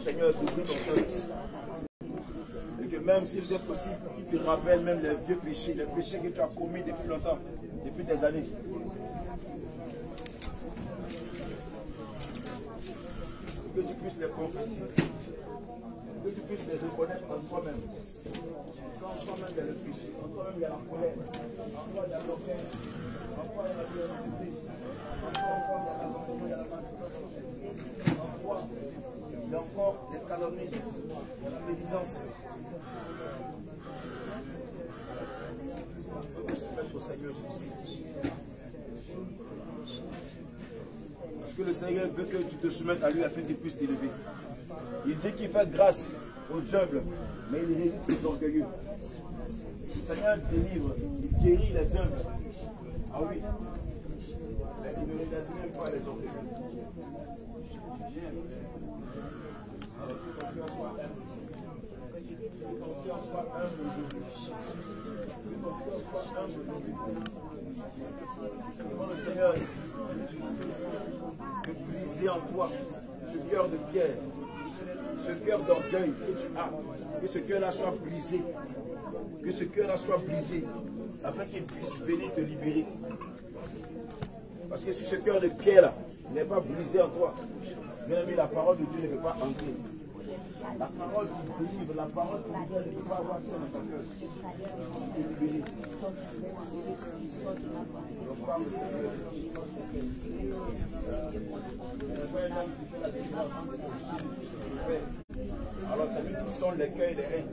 Seigneur, d'ouvrir ton cœur. Et que même s'il est possible, qu'il te rappelle même les vieux péchés, les péchés que tu as commis depuis longtemps, depuis des années. Que tu puisses les confesser. Que tu puisses les reconnaître en toi-même. En toi-même, il y a le péché. En toi-même, il y a la colère. En toi, il y a l'orgueil. En toi, il y a la violence. En toi, il y a la rancune, il y a la manipulation. En toi, il y a encore les calomnies, la médisance. Il faut te soumettre au Seigneur Jésus-Christ. Parce que le Seigneur veut que tu te soumettes à lui afin qu'il puisse t'élever. Il dit qu'il fait grâce aux humbles, mais il résiste aux orgueilleux. Le Seigneur délivre, il guérit les humbles. Ah oui, mais il ne réalise même pas les orgueilleux. Alors que ton cœur soit humble. Que ton cœur soit humble aujourd'hui. Que ton cœur soit humble aujourd'hui. Demande au Seigneur de briser en toi ce cœur de pierre, ce cœur d'orgueil que tu as, que ce cœur-là soit brisé, que ce cœur-là soit brisé, afin qu'il puisse venir te libérer. Parce que si ce cœur de pierre-là n'est pas brisé en toi, bien aimé, la parole de Dieu ne peut pas entrer. La parole qui délivre, la parole qui libère ne peut pas avoir ça dans ton cœur. Tu es libéré. Donc, par le Seigneur, alors c'est lui qui sonde les cœurs et les reins.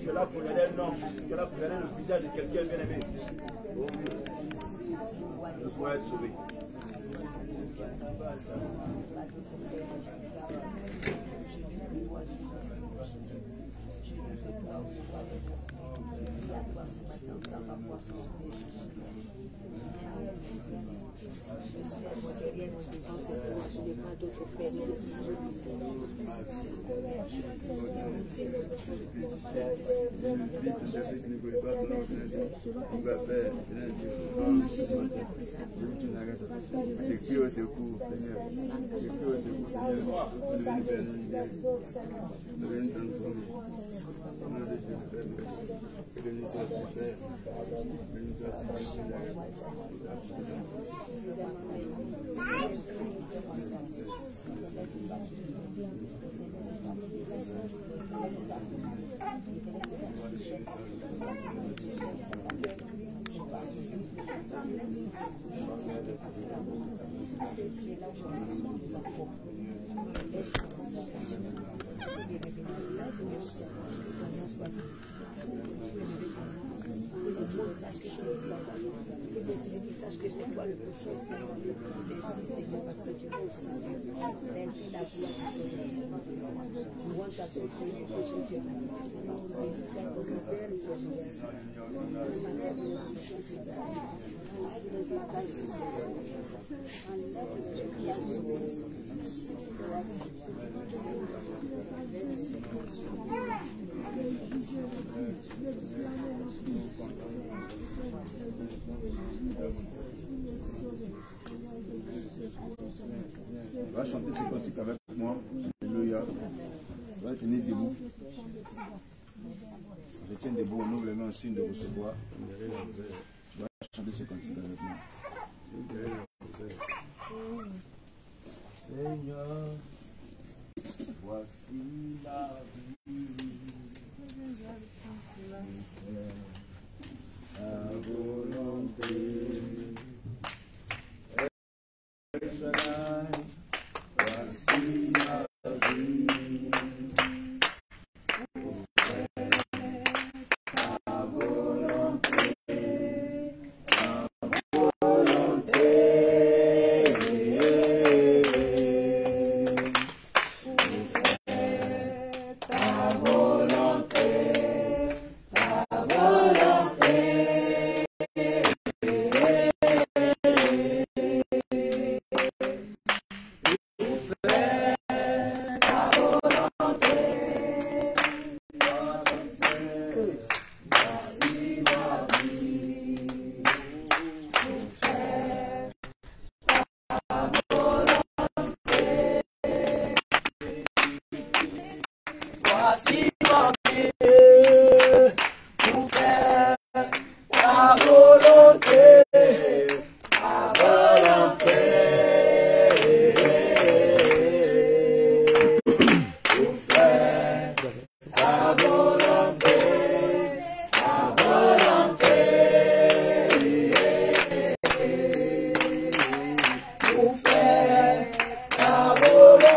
Que là vous regardez un homme, que là vous regardez le visage de quelqu'un bien aimé. Oh oui, je dois être sauvé. Que c'est toi le péché, Seigneur, parce que tu peux aussi la gloire de Seigneur. On va chanter ce cantique avec moi. Alléluia. On va tenir debout. Je tiens debout, on ouvre les mains en signe de recevoir. On va chanter ce cantique avec moi. Seigneur, voici la vie. La volonté. Voici la vie. La volonté. Voici mon pied pour faire ta volonté, ta volonté. Pour faire ta volonté, ta volonté. Pour faire ta volonté.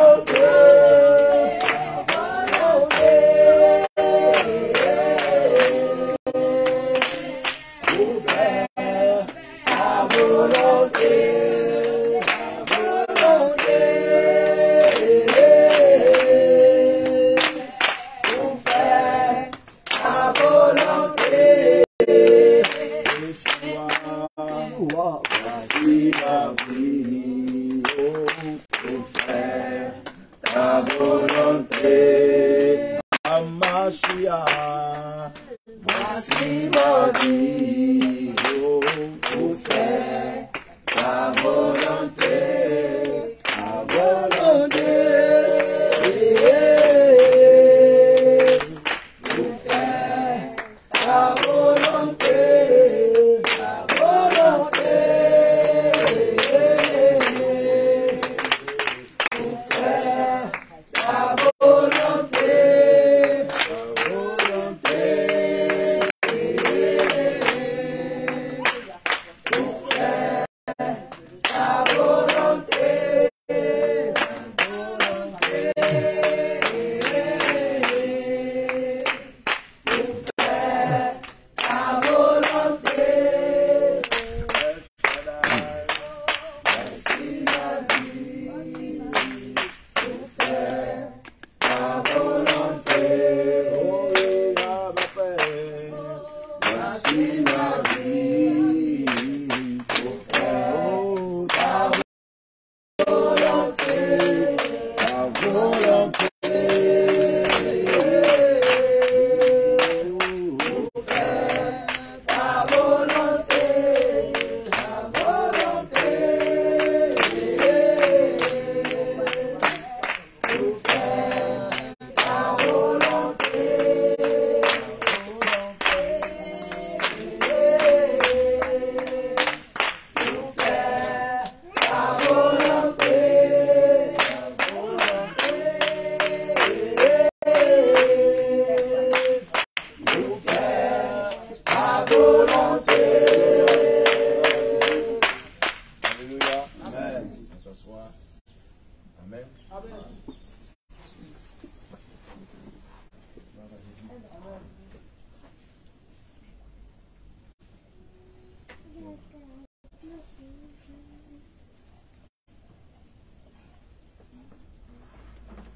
Voici ma vie, pour faire ta volonté, Amashia. Voici ma vie, pour faire ta volonté, ta volonté. Pour faire ta volonté.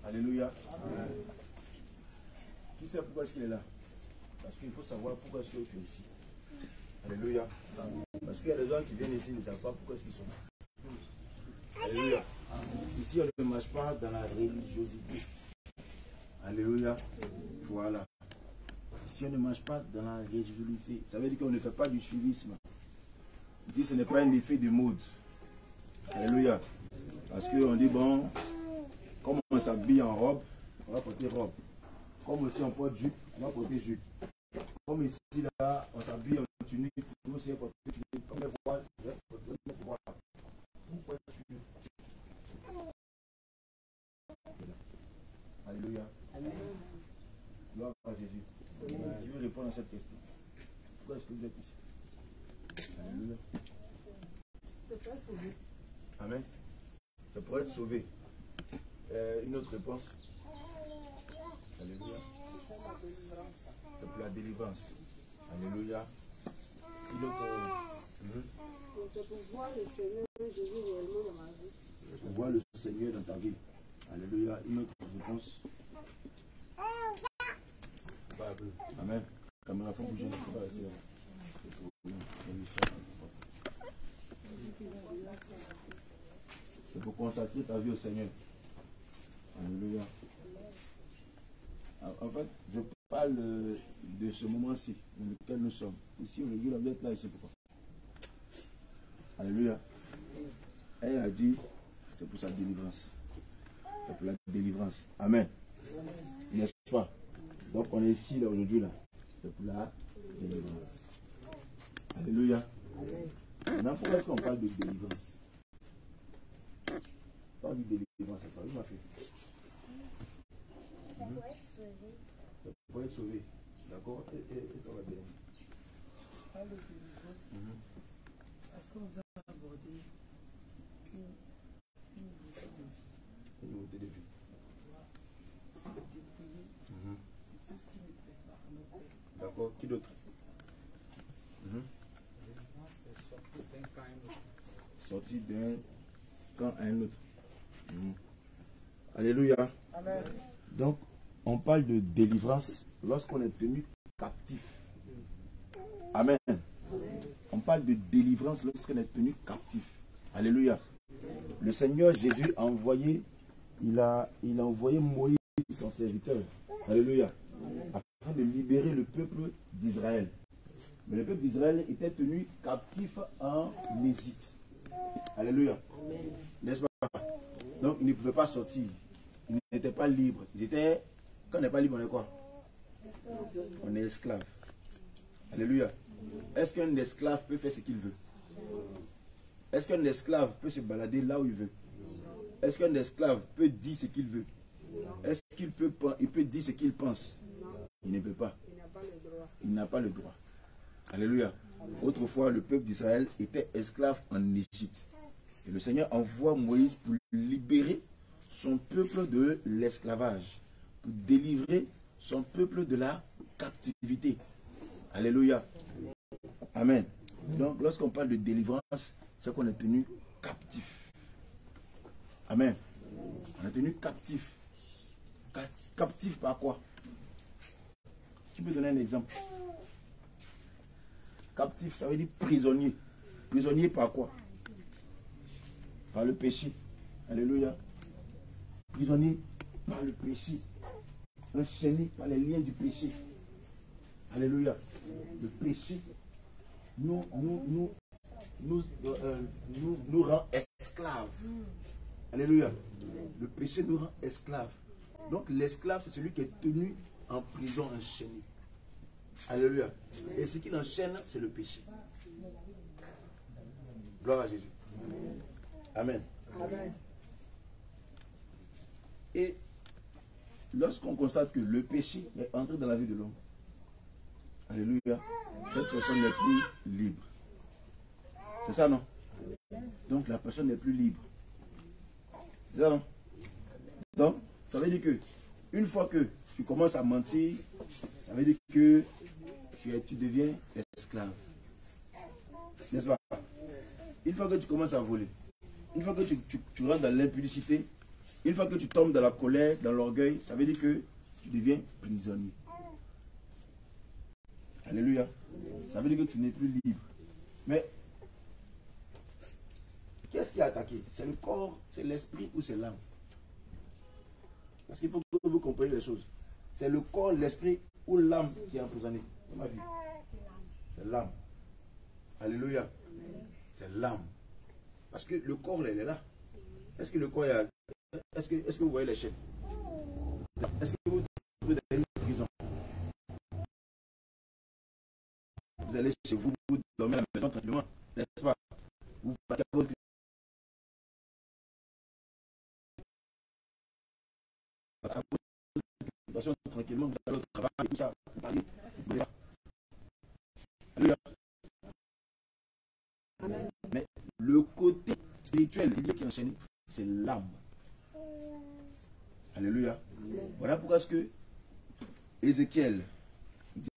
Alléluia. Amen. Tu sais pourquoi est-ce qu'il est là? Parce qu'il faut savoir pourquoi est-ce que tu es ici. Alléluia. Parce qu'il y a des gens qui viennent ici, ils ne savent pas pourquoi est-ce qu'ils sont là. Alléluia. Ici, on ne marche pas dans la religiosité. Alléluia. Voilà. Ici, on ne marche pas dans la religiosité. Ça veut dire qu'on ne fait pas du suivisme. Ici, ce n'est pas un effet de mode. Alléluia. Parce qu'on dit, bon, comme on s'habille en robe, on va porter robe. Comme aussi on porte jupe, on va porter jupe. Comme ici, là, on s'habille en tunique, nous aussi on porte tunique. Comme les voiles, on va porter voile. Pourquoi suivre? Alléluia. Amen. Gloire à Jésus. Amen. Je vais répondre à cette question. Pourquoi est-ce que vous êtes ici? Alléluia. C'est pour être sauvé. Amen. C'est pour être sauvé. Une autre réponse. Alléluia. C'est pour la délivrance. Alléluia. Une autre. C'est pour voir le Seigneur Jésus réellement dans ma vie. C'est pour voir le Seigneur dans ta vie. Alléluia. Une autre réponse. Amen. Caméra, il faut bouger. Il faut pas rester là. C'est pour consacrer ta vie au Seigneur. Alléluia. En fait, je parle de ce moment-ci dans lequel nous sommes. Ici, on dit, vous êtes là, ici pourquoi? Alléluia. Elle a dit, c'est pour sa délivrance. C'est pour la délivrance. Amen. N'est-ce pas? Donc on est ici là aujourd'hui là. C'est pour la délivrance. Alléluia. Maintenant, pourquoi est-ce qu'on parle de délivrance? Pas de délivrance, c'est pas. Il m'a fait. Pour être sauvé. D'accord? Et ça va bien. Parle de délivrance. Est-ce qu'on va aborder une nouveauté de vie? D'accord. Qui d'autre? Sorti d'un camp à un autre. Alléluia. Amen. Donc, on parle de délivrance lorsqu'on est tenu captif. Amen. On parle de délivrance lorsqu'on est tenu captif. Alléluia. Le Seigneur Jésus a envoyé, il a envoyé Moïse, son serviteur. Alléluia. Afin de libérer le peuple d'Israël. Mais le peuple d'Israël était tenu captif en Égypte. Alléluia. N'est-ce pas? Donc, ils ne pouvaient pas sortir. Ils n'étaient pas libres. Ils étaient... Quand on n'est pas libre, on est quoi? On est esclave. Alléluia. Est-ce qu'un esclave peut faire ce qu'il veut? Est-ce qu'un esclave peut se balader là où il veut? Est-ce qu'un esclave peut dire ce qu'il veut? Est-ce qu'il peut dire ce qu'il pense? Il ne peut pas. Il n'a pas le droit. Alléluia. Autrefois, le peuple d'Israël était esclave en Égypte. Et le Seigneur envoie Moïse pour libérer son peuple de l'esclavage, pour délivrer son peuple de la captivité. Alléluia. Amen. Donc, lorsqu'on parle de délivrance, c'est qu'on est tenu captif. Amen. On est tenu captif. Captif par quoi? Tu peux donner un exemple? Captif, ça veut dire prisonnier. Prisonnier par quoi? Par le péché. Alléluia. Prisonnier par le péché. Enchaîné par les liens du péché. Alléluia. Le péché nous rend esclaves. Alléluia. Le péché nous rend esclaves. Donc l'esclave, c'est celui qui est tenu en prison, enchaîné. Alléluia. Et ce qui l'enchaîne, c'est le péché. Gloire à Jésus. Amen. Amen. Et lorsqu'on constate que le péché est entré dans la vie de l'homme, alléluia, cette personne n'est plus libre. C'est ça, non? Donc la personne n'est plus libre. C'est ça, non? Donc, ça veut dire que une fois que tu commences à mentir, ça veut dire que tu deviens esclave. N'est-ce pas? Une fois que tu commences à voler, une fois que tu rentres dans l'impudicité, une fois que tu tombes dans la colère, dans l'orgueil, ça veut dire que tu deviens prisonnier. Alléluia. Ça veut dire que tu n'es plus libre. Mais, qu'est-ce qui a attaqué? C'est le corps, c'est l'esprit ou c'est l'âme? Parce qu'il faut que vous compreniez les choses. C'est le corps, l'esprit ou l'âme qui est emprisonné dans ma vie. C'est l'âme. Alléluia. C'est l'âme. Parce que le corps, il est là. Est-ce que le corps est... Est-ce que vous voyez les chaînes? Est-ce que vous trouvez dans une prison? Vous allez chez vous, vous dormez à la maison tranquillement, n'est-ce pas? Vous partez à votre occupation tranquillement, vous allez au travail, tout ça, vous parlez. Alléluia. Mais le côté spirituel, le qui est enchaîné, c'est l'âme. Alléluia. Voilà pourquoi est-ce que Ézéchiel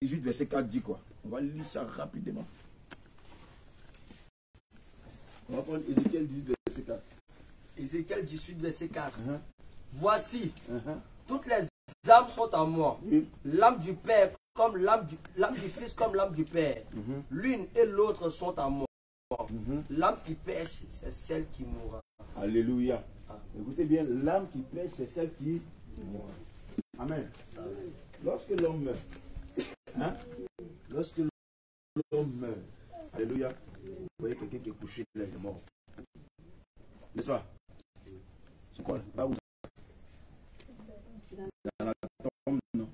18, verset 4 dit quoi? On va lire ça rapidement. On va prendre Ézéchiel 18, verset 4. Ézéchiel 18, verset 4. Voici, toutes les Les âmes sont en moi. Oui. L'âme du Père comme l'âme du Fils comme l'âme du Père. L'une et l'autre sont en moi. L'âme qui pêche, c'est celle qui mourra. Alléluia. Écoutez bien, l'âme qui pêche, c'est celle qui mourra. Amen. Lorsque l'homme meurt, hein? Lorsque l'homme meurt, alléluia, vous voyez quelqu'un qui est couché là, il est mort. N'est-ce pas? C'est quoi là? Pas où? Dans la tombe, non.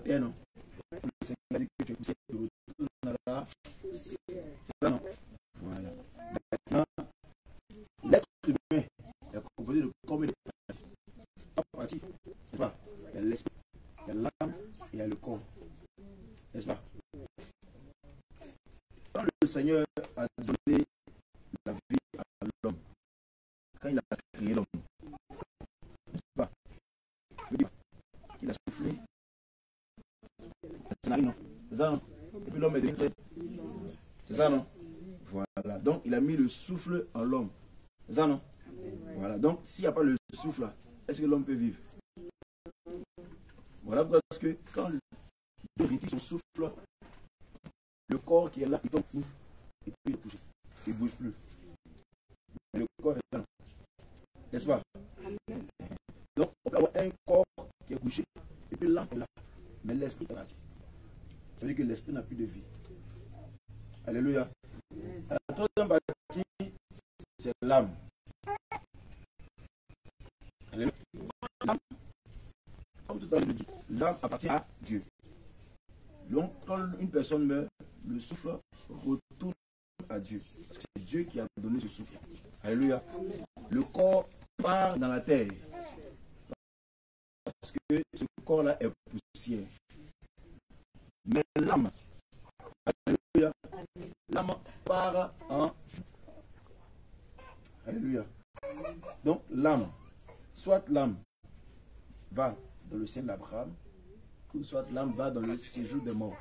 terre, non? Le Seigneur a dit que tu es poussière, tu retournes dans la... C'est ça, non? Voilà. Maintenant, l'être humain est composé de combien de parties? Trois parties, n'est-ce pas? Il y a l'esprit, il y a l'âme et il y a le corps. N'est-ce pas? Quand le Seigneur a donné la vie à l'homme, quand il a créé l'homme, n'est-ce pas? Il a soufflé. Non? C'est ça, non? Et puis l'homme est devenu. C'est ça, non? Voilà. Donc il a mis le souffle en l'homme. C'est ça, non? Voilà. Donc s'il n'y a pas le souffle, est-ce que l'homme peut vivre? Voilà parce que quand Dieu retire son souffle, le corps qui est là, il tombe et puis il est touché. Il ne bouge plus. Mais le corps est là. N'est-ce pas? Donc on peut avoir un corps qui est couché et puis l'âme est là. Mais l'esprit est parti. Ça veut dire que l'esprit n'a plus de vie. Alléluia. La troisième partie, c'est l'âme. Alléluia. L'âme, comme tout à l'heure je dis, l'âme appartient à Dieu. Donc, quand une personne meurt, le souffle retourne à Dieu. Parce que c'est Dieu qui a donné ce souffle. Alléluia. Le corps part dans la terre. Parce que ce corps-là est poussière. Mais l'âme, alléluia, l'âme part en... Alléluia. Donc l'âme, soit l'âme va dans le ciel d'Abraham, ou soit l'âme va dans le séjour des morts.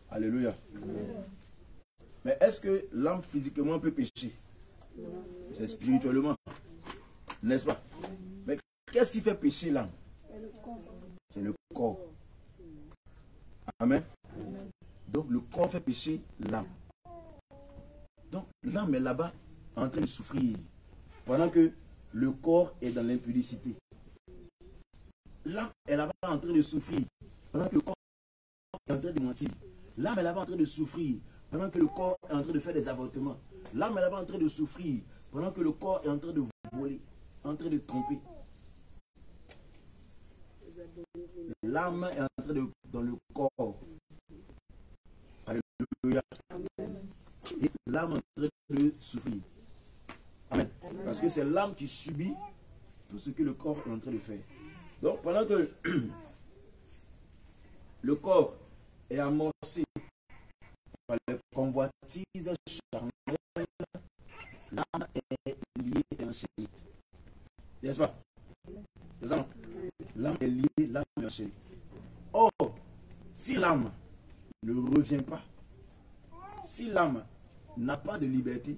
Alléluia. Mais est-ce que l'âme physiquement peut pécher? C'est spirituellement, n'est-ce pas? Mais qu'est-ce qui fait pécher l'âme? C'est le corps. Amen. Donc le corps fait pécher l'âme. Donc l'âme est là-bas en train de souffrir. Pendant que le corps est dans l'impudicité. L'âme est là-bas en train de souffrir. Pendant que le corps est en train de mentir. L'âme est là-bas en train de souffrir. Pendant que le corps est en train de faire des avortements. L'âme est là-bas en train de souffrir. Pendant que le corps est en train de voler. En train de tromper. L'âme est en train de dans le corps. Alléluia. Et l'âme est en train de souffrir. Amen. Parce que c'est l'âme qui subit tout ce que le corps est en train de faire. Donc pendant que le corps est amorcé par les convoitises charnelles, l'âme est liée et enchaînée. N'est-ce pas? C'est ça? L'âme est liée, l'âme est enchaînée. Or, si l'âme ne revient pas, si l'âme n'a pas de liberté,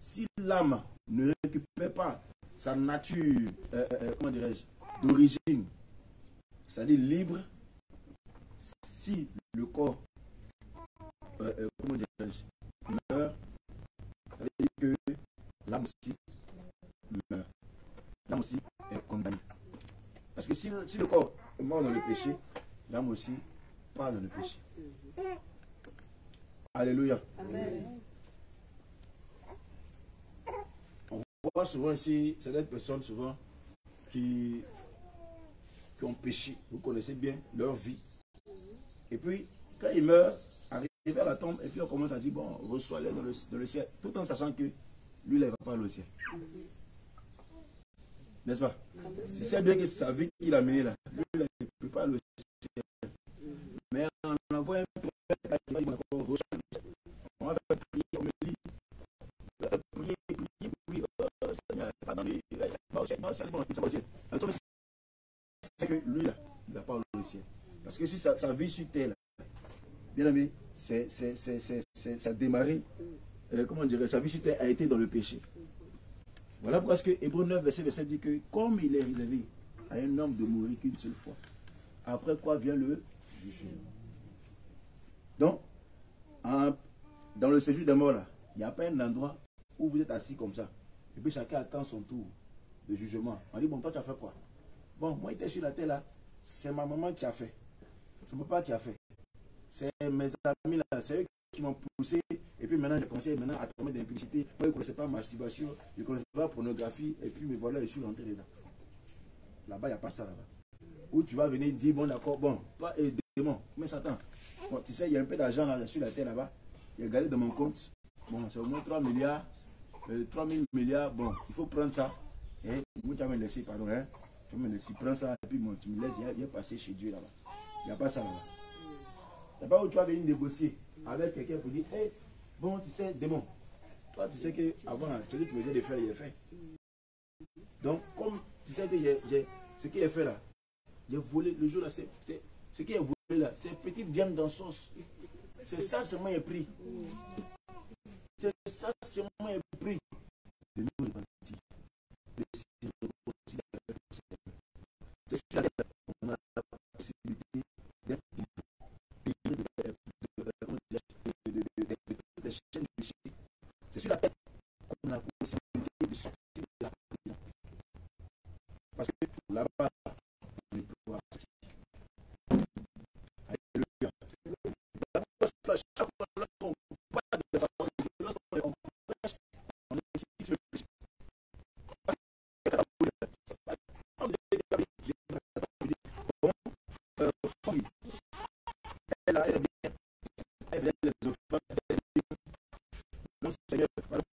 si l'âme ne récupère pas sa nature, comment dirais-je, d'origine, c'est-à-dire libre, si le corps, comment dirais-je, meurt, ça veut dire que l'âme aussi meurt. L'âme aussi est condamnée. Parce que si le corps est mort dans le péché, l'âme aussi part dans le péché. Alléluia. Amen. On voit souvent ici certaines personnes souvent qui ont péché. Vous connaissez bien leur vie. Et puis, quand ils meurent, arrivent à la tombe, et puis on commence à dire, bon, reçois-les dans le ciel, tout en sachant que lui, il ne va pas au ciel. N'est-ce pas? Il sait bien que sa vie qu'il a menée là, lui, il ne peut pas le ciel. Mais on envoie un prophète, on va faire prier, on me lit. Prier, oh Seigneur, pardonne-lui, il va au ciel, non, c'est bon, il va au ciel. C'est que lui là, il ne va pas au ciel. Parce que si sa vie sur terre, là, bien aimé, ça a démarré, comment dirais, sa vie sur terre a été dans le péché. Voilà pourquoi que Hébreux 9, verset 27 dit que comme il est réservé à un homme de mourir qu'une seule fois, après quoi vient le jugement. Donc, dans le séjour des morts, là, il n'y a pas un endroit où vous êtes assis comme ça. Et puis chacun attend son tour de jugement. On dit, bon, toi tu as fait quoi? Bon, moi j'étais sur la terre là, c'est ma maman qui a fait. C'est mon papa qui a fait. C'est mes amis là, c'est eux qui m'ont poussé. Et puis maintenant, je conseille à tomber d'impudicité. Moi, je ne connaissais pas masturbation, je ne connaissais pas pornographie. Et puis, me voilà, je suis rentré dedans. Là-bas, il n'y a pas ça là-bas. où tu vas venir dire, bon d'accord, bon, toi et démon, mais Satan, bon, tu sais, il y a un peu d'argent là sur la terre là-bas, il y a gardé dans mon compte, bon, c'est au moins 3 milliards, 3 000 milliards, bon, il faut prendre ça, et moi tu vas me laisser, pardon, hein, tu vas me laisser, prends ça, et puis bon, tu me laisses, il y a passé chez Dieu là-bas, il n'y a pas ça là-bas. Il n'y a pas où tu vas venir négocier avec quelqu'un pour dire, hey, bon, tu sais, démon, toi tu sais qu'avant, ce que tu faisais de faire, il est fait. Donc, comme tu sais que ce qui est fait là, j'ai volé le jour là, c'est ce qui est volé là, c'est petite viande dans sauce. C'est ça seulement est pris. C'est ça seulement est pris. De nous les bandits. C'est sur la tête qu'on a la possibilité d'être des chaînes de péché. C'est sur la tête qu'on a la possibilité de sortir de la prison. Parce que là-bas, on ne peut pas sortir. Alléluia. Chaque fois qu'on parle de la parole de Dieu, lorsqu'on prêche, on est ici sur le péché. Elle a